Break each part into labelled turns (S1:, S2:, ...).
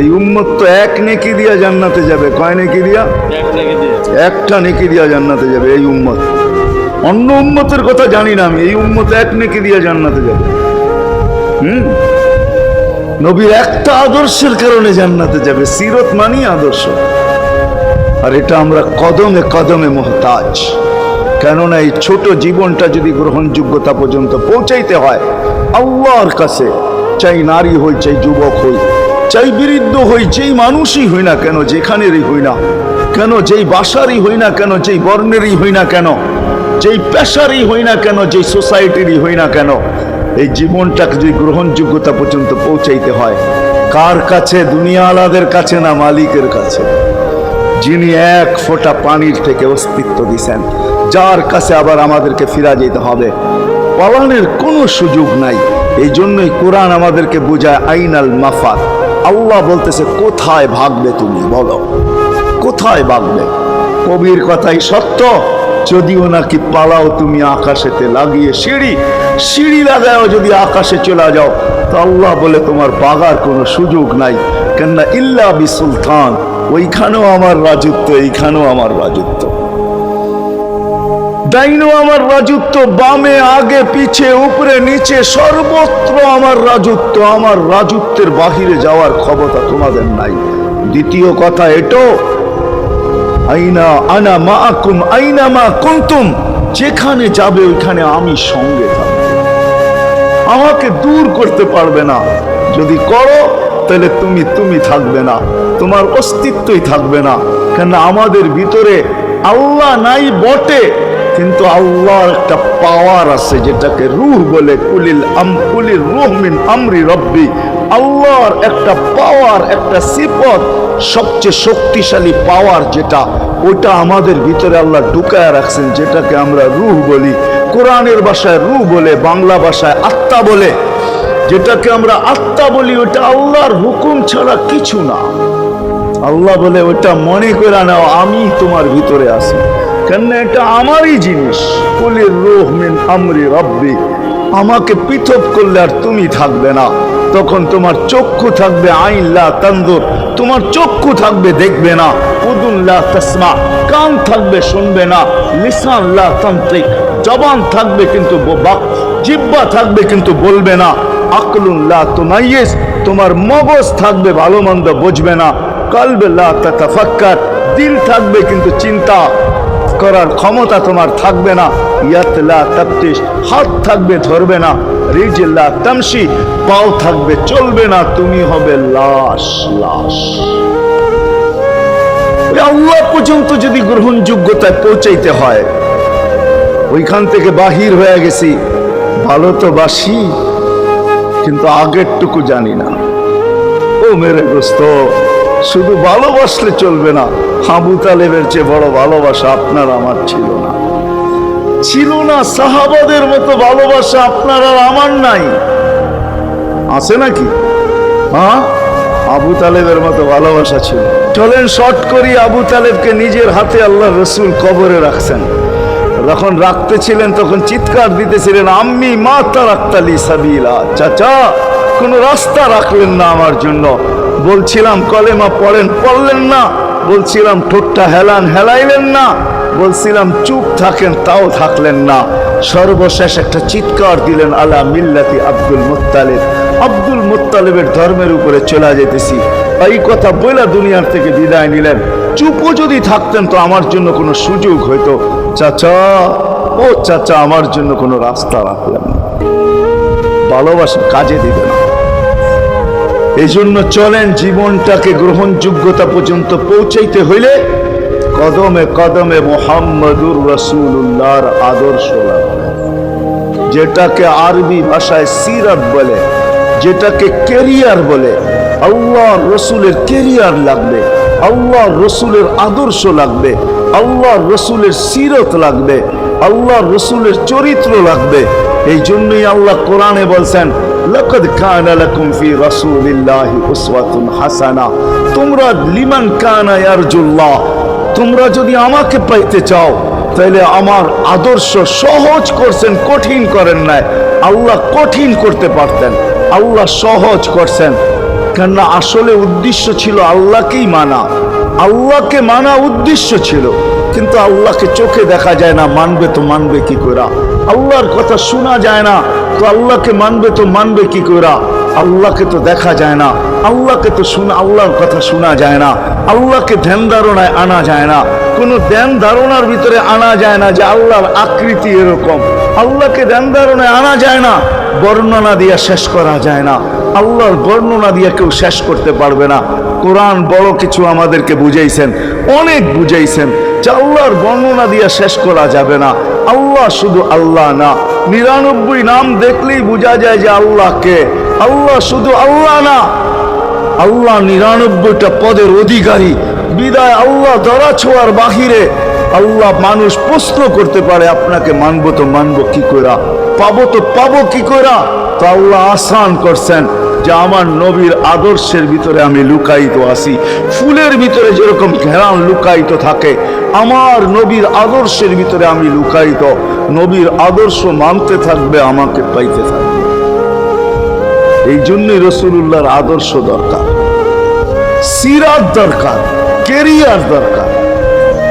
S1: এই উম্মত তো এক নেকি দিয়া জান্নাতে যাবে। কয় নেকি দিয়া? একটা নেকি দিয়া জান্নাতে যাবে এই উম্মত। অন্য উম্মতের কথা জানি না আমি, এই উম্মত এক নেকি দিয়া জান্নাতে যাবে। নবীর একটা আদর্শের কারণে জান্নাতে যাবে। সিরত মানি আদর্শ। আর এটা আমরা কদমে কদমে মুহতাজ। কেননা এই ছোট জীবনটা যদি গ্রহণযোগ্যতা পর্যন্ত পৌঁছাইতে হয় আল্লাহর কাছে, চাই নারী হই, চাই যুবক হই, চাই বৃদ্ধ হই, যেই মানুষই হই না কেন, যেখানেরই হই না কেন, যেই বাসারই হই না কেন, যেই বর্ণেরই হই না কেন, যেই পেশারই হই না কেন, যেই সোসাইটিরই হই না কেন, এই জীবনটাকে যদি গ্রহণযোগ্যতা পর্যন্ত পৌঁছাইতে হয় কার কাছে? দুনিয়া আলাদের কাছে না, মালিকের কাছে, যিনি এক ফোঁটা পানির থেকে অস্তিত্ব দিছেন, যার কাছে আবার আমাদেরকে ফিরা যেতে হবে। পালানোর কোনো সুযোগ নাই। এই জন্যই কোরআন আমাদেরকে বোঝায় আইনাল মাফাত। আল্লাহ বলতেছে কোথায় ভাগবে তুমি, বলো কোথায় ভাগবে? কবির কথাই সত্য, যদিও নাকি পালাও তুমি আকাশেতে লাগিয়ে সিঁড়ি লাগাও, যদি আকাশে চলে যাও তো আল্লাহ বলে তোমার পাগার কোনো সুযোগ নাই। কেননা ইল্লা বি সুলতান, ওইখানেও আমার রাজত্ব, এইখানেও আমার রাজত্ব, ডাইনো আমার রাজত্ব, বামে আগে পিছে উপরে নিচে সর্বত্র আমার রাজত্ব। আমার রাজত্বের বাহিরে যাওয়ার ক্ষমতা তোমাদের নাই। দ্বিতীয় কথা এটো, আইনা আনা মাআকুম আইনা মা কুনতুম, যেখানে যাবে ওইখানে আমি সঙ্গে থাকবো, আমাকে দূর করতে পারবে না। যদি করো তাহলে তুমি থাকবে না, তোমার অস্তিত্বই থাকবে না। কেন আমাদের ভিতরে আল্লাহ নাই বটে, কিন্তু আল্লাহর একটা পাওয়ার আছে যেটাকে রূহ বলে। কুলির রূহ মিন আমরি রব্বি, আল্লাহর একটা পাওয়ার, একটা সিফত, সবচেয়ে শক্তিশালী পাওয়ার যেটা, ওটা আমাদের ভিতরে আল্লাহ ঢুকায় রাখছেন, যেটাকে আমরা রূহ বলি। কোরআনের ভাষায় রূহ বলে, বাংলা ভাষায় আত্মা বলে। যেটাকে আমরা আত্মা বলি ওটা আল্লাহর হুকুম ছাড়া কিছু না। আল্লাহ বলে ওটা মনে করে নাও আমি তোমার ভিতরে আছি, কেন এটা আমারই জিনিস। কুলির রূহ মিন আমরি রব্বি, আমাকে পৃথক করলে আর তুমি থাকবে না। তখন তোমার চক্ষু থাকবে আইন লা তানজুর, তোমার চক্ষু থাকবে দেখবে না। উযুন লা তাসমা, কান থাকবে শুনবে না। লিসান লা তানতিক, জবান থাকবে কিন্তু জিহ্বা থাকবে কিন্তু বলবে না। আকলুন লা তুমাইয়িজ, তোমার মগজ থাকবে ভালো মন্দ বুঝবে না। কলব লা তাতাফাক্কার, দিল থাকবে কিন্তু চিন্তা করার ক্ষমতা তোমার থাকবে না। ইয়াত লা তাফতিশ, হাত থাকবে ধরবে না। রিজল লা তামশি, পাও থাকবে চলবে না। তুমি হবে লাশ। আল্লাহ পর্যন্ত যদি গ্রহণযোগ্যতায় পৌঁছাইতে হয়, ওইখান থেকে বাহির হয়ে গেছি। ভালো তো বাসি, কিন্তু আগেরটুকু জানি না। ও মেরে দোস্ত, শুধু ভালোবাসলে চলবে না। আবু তালেবের চেয়ে বড় ভালোবাসা আপনার আমার ছিল না। সাহাবাদের মতো ভালোবাসা আপনার আর আমার নাই। আছে নাকি? হ্যাঁ, আবু তালেবের মতো ভালোবাসা ছিল। চলেন শর্ট করি। আবু তালেবকে নিজের হাতে আল্লাহ রসুল কবরে রাখছেন। যখন রাখতেছিলেন তখন চিৎকার দিতেছিলেন, আম্মি মা তারাক্তালি সাবিলা, চাচা কোন রাস্তা রাখলেন না আমার জন্য। বলছিলাম কলেমা পড়লেন না। বলছিলাম ঠোঁটটা হেলাইলেন না। বলছিলাম চুপ থাকেন, তাও থাকলেন না। সর্বশেষ একটা চিৎকার দিলেন, আলা মিল্লাতি আব্দুল মুত্তালিব, আব্দুল মুত্তালিবের ধর্মের উপরে চলে যেতেছি। এই কথা বলে দুনিয়ার থেকে বিদায় নিলেন। চুপও যদি থাকতেন তো আমার জন্য কোনো সুযোগ হইতো। চাচা, ও চাচা, আমার জন্য কোনো রাস্তা রাখলেন না। ভালোবাসা কাজে দিবে না। এই জন্য চলেন, জীবনটাকে গ্রহণযোগ্যতা পর্যন্ত পৌঁছাইতে হইলে কদমে কদমে মুহাম্মদুর রাসূলুল্লাহর আদর্শ লাগবে, যেটাকে আরবি ভাষায় সিরাত বলে, যেটাকে কেরিয়ার বলে। আল্লাহর রসুলের কেরিয়ার লাগবে, আল্লাহর রসুলের আদর্শ লাগবে, আল্লাহর রসুলের সিরত লাগবে, আল্লাহর রসুলের চরিত্র লাগবে। এই জন্যই আল্লাহ কোরআনে বলছেন, লাকাদ কানা লাকুম ফি রাসূলিল্লাহি উসওয়াতুন হাসানাহ, তোমরা লিমান কানা ইয়ারজুল্লাহ, তোমরা যদি আমাকে পাইতে চাও তাহলে আমার আদর্শ সহজ করছেন, কঠিন করেন নাই। আল্লাহ কঠিন করতে পারতেন, আল্লাহ সহজ করছেন। কেননা আসলে উদ্দেশ্য ছিল আল্লাহকেই মানা, আল্লাহকে মানা উদ্দেশ্য ছিল। কিন্তু আল্লাহকে চোখে দেখা যায় না, মানবে তো মানবে কি করে? আল্লাহর কথা শোনা যায় না, তো আল্লাহকে মানবে তো মানবে কি করে? আল্লাহকে তো দেখা যায় না, আল্লাহকে তো আল্লাহর কথা শোনা যায় না, আল্লাহকে ধ্যান ধারণায় আনা যায় না, কোনো ধ্যান ধারণার ভিতরে আনা যায় না যে আল্লাহর আকৃতি এরকম। আল্লাহকে ধ্যান ধারণায় আনা যায় না, বর্ণনা দিয়া শেষ করা যায় না। আল্লাহর বর্ণনা দিয়ে কেউ শেষ করতে পারবে না। কোরআন বড় কিছু আমাদেরকে বুঝাইছেন, অনেক বুঝাইছেন যে আল্লাহর বর্ণনা দিয়ে শেষ করা যাবে না। আল্লাহ শুধু আল্লাহ না, 99 নাম দেখলেই বোঝা যায় যে আল্লাহকে। আল্লাহ শুধু আল্লাহ না, আল্লাহ 99টা পদের অধিকারী। বিদায় আল্লাহ ধরা ছোঁয়ার বাহিরে আল্লাহ মানুষ প্রশ্ন করতে পারে, আপনাকে মানবো তো মানবো কি কইরা, পাবো তো পাবো কি কইরা? তো আল্লাহ আসান করছেন যে আমার নবীর আদর্শের ভিতরে আমি লুকায়িত আছি। ফুলের ভিতরে যেরকম ঘেরান লুকায়িত থাকে, আমার নবীর আদর্শের ভিতরে আমি লুকায়িত। নবীর আদর্শ মানতে থাকবে, আমাকে পাইতে থাকবে। এই জন্যই রাসূলুল্লাহর আদর্শ দরকার, সিরাত দরকার, কেরিয়ার দরকার।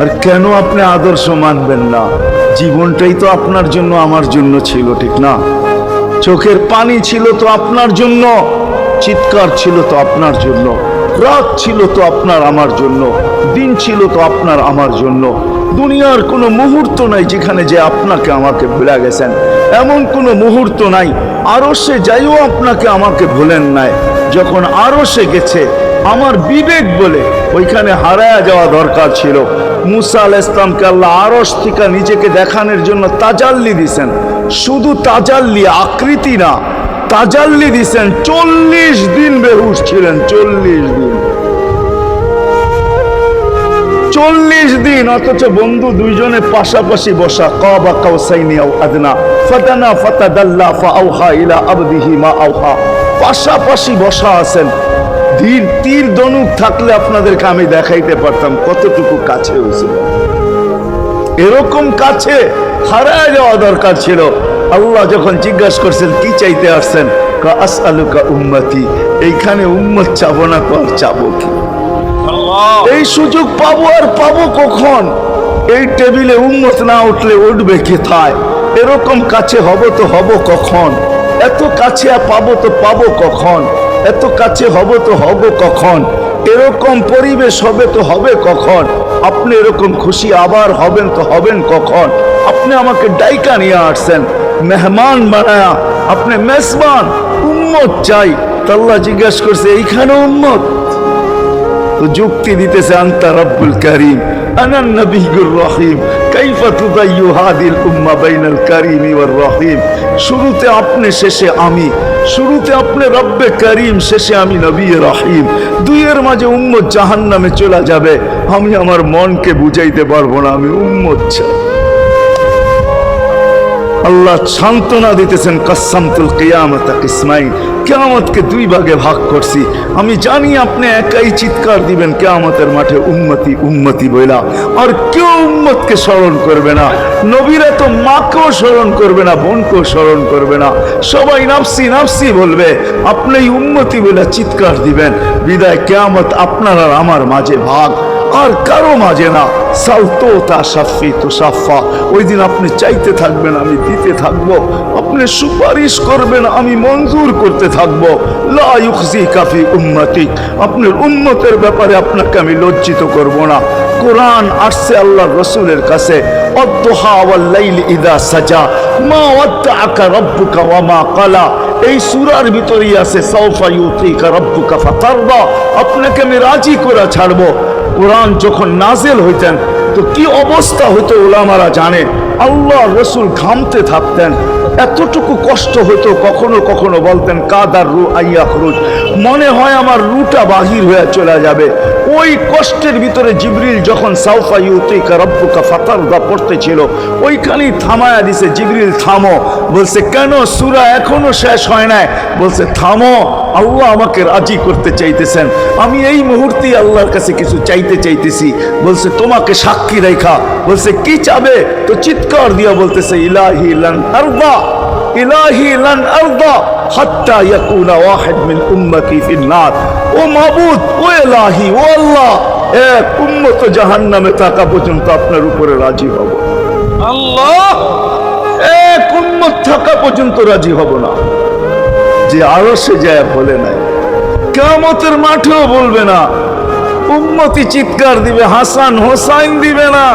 S1: আর কেন আপনি আদর্শ মানবেন না? জীবনটাই তো আপনার জন্য আমার জন্য ছিল, ঠিক না? চোখের পানি ছিল তো আপনার জন্য, চিৎকার ছিল তো আপনার জন্য, রাত ছিল তো আপনার আমার জন্য, দিন ছিল তো আপনার আমার জন্য। দুনিয়ার কোনো মুহূর্ত নাই যেখানে যে আপনাকে আমাকে ভুলে গেছেন, এমন কোনো মুহূর্ত নাই। আরশে যাইও আপনাকে আমাকে ভুলেন নাই। যখন আরশে গেছে আমার বিবেক বলে, ওইখানে হারায়া যাওয়া দরকার ছিল। মুসা আলাইহিস সালামকে আল্লাহ আরশ থেকে নিজেকে দেখানোর জন্য তাজাল্লি দিছেন। শুধু তাজাল্লি, আকৃতি না, তাজাল্লি দিছেন। 40 দিন বেহুশ ছিলেন, 40 দিন, 40 দিন। অথচ বন্ধু দুইজনে পাশাপাশি বসা, কাবা কাউসাইনি আও আদনা ফাতানা ফাতাদাল্লা ফাআওহা ইলা আবদিহি মা আওহা, পাশাপাশি বসা আছেন। তীর ধনুক থাকলে আপনাদেরকে আমি দেখাইতে পারতাম কতটুকু কাছে হয়েছিল। এরকম কাছে হারায় যাওয়া দরকার ছিল। আল্লাহ যখন জিজ্ঞাসা করছেন কি চাইতে আসছেন, আসআলুকা উম্মতি, এইখানে উম্মত চাবো না তো আর চাবো কি? এই সুযোগ পাবো আর পাবো কখন? এই টেবিলে উম্মত না উঠলে উঠবে কোথায়? এরকম কাছে হব তো হব কখন? এত কাছে পাবো তো পাবো কখন? এত কাছে হব তো হব কখন? এরকম পরিবেশ হবে তো হবে কখন? আপনি এরকম খুশি আবার হবেন তো হবেন কখন? আপনি আমাকে ডাইকা নিয়ে আসছেন, মেহমান বানায়া, আপনি মেজবান, উম্মত চাই। আল্লাহ জিজ্ঞাসা করছে এইখানে উম্মত? তো যুক্তি দিতেছে আনতা রব্বুল কারীম আনান নবিয়্যুর রহিম কাইফা তুদাইয়ু হাদিল উম্মাহ বাইনাল কারীমি ওয়ার রহিম। শুরুতে আপনি, শেষে আমি। শুরুতে আপনি রব্বে কারীম, শেষে আমি নবী রহিম। দুইয়ের মাঝে উম্মত জাহান্নামে চলে যাবে। আমি আমার মনকে বুঝাইতে পারবো না, আমি উম্মত চাই। আল্লাহ সান্ত্বনা দিতেছেন, কাসসামতুল কিয়ামাতা কিসমাইন, কিয়ামতকে 2 ভাগে ভাগ করছি। আমি জানি আপনি একাই চিৎকার দিবেন কিয়ামতের মাঠে উম্মতি উম্মতি বইলা, আর কেউ উম্মতকে স্মরণ করবে না। নবীরা তো মাকেও স্মরণ করবে না, বোনকেও স্মরণ করবে না, সবাই নাফসি নাফসি বলবে। আপনি উম্মতি বইলা চিৎকার দিবেন। বিদায় কিয়ামত আপনার আর আমার মাঝে ভাগ, আর কারো মাঝে না। সালতো তা সাফি তো সাফা, ওই দিন আপনি চাইতে থাকবেন, আমি দিতে থাকবো। আপনি সুপারিশ করবেন, আমি মঞ্জুর করতে থাকবো। লা ইউখজিকা ফি উম্মতিক, আপনার উম্মতের ব্যাপারে আপনাকে আমি লজ্জিত করব না। কোরআন আসছে আল্লাহর রাসূলের কাছে, আদ-দুহা ওয়াল লাইলি ইযা সাজা মা ওয়াদ্দাআকা রাব্বুকা ওয়া মা ক্বালা। এই সূরার ভিতরেই আছে সাওফা ইউতিকা রাব্বুকা ফাতারদা, আপনাকে আমি রাজি করে ছাড়বো। কোরআন যখন নাজেল হইতেন তো কি অবস্থা হতো উলামারা জানে। আল্লাহ রসুল ঘামতে থাকতেন, এতটুকু কষ্ট হতো। কখনো কখনো বলতেন কাদার রু আইয়া খরুজ, মনে হয় আমার রুটা বাহির হয়ে চলে যাবে। ওই কষ্টের ভিতরে জিবরিল যখন সাউফা ইউতিকা রাব্বুকা ফাতারদা পড়তেছিল, ওইখানেই থামায়া দিছে, জিবরিল থামো। বলছে কেন? সূরা এখনো শেষ হয় নাই। বলছে থামো, আল্লাহ আমাকে রাজি করতে চাইতেছেন, আমি এই মুহূর্তেই আল্লাহর কাছে কিছু চাইতে চাইতেছি। বলছে তোমাকে সাক্ষী রেখা। বলছে কি চাবে? তো চিৎকার দিয়া বলতেছে ইলাহি লান আরদা, ইলাহি লান আরদা হাত্তা ইয়াকুনা ওয়াহিদ মিন উম্মতি ফিন নার। ও মাবুদ, ও এলাহি, ও আল্লাহ, এক উম্মত জাহান্নামে থাকা পর্যন্ত আপনার উপরে রাজি হব না।
S2: আল্লাহ,
S1: এক উম্মত থাকা পর্যন্ত রাজি হব না। যে আরশে যায় বলে নাই, কিয়ামতের মাঠেও বলবে না। উম্মতি চিৎকার দিবে, হাসান হোসাইন দিবে না।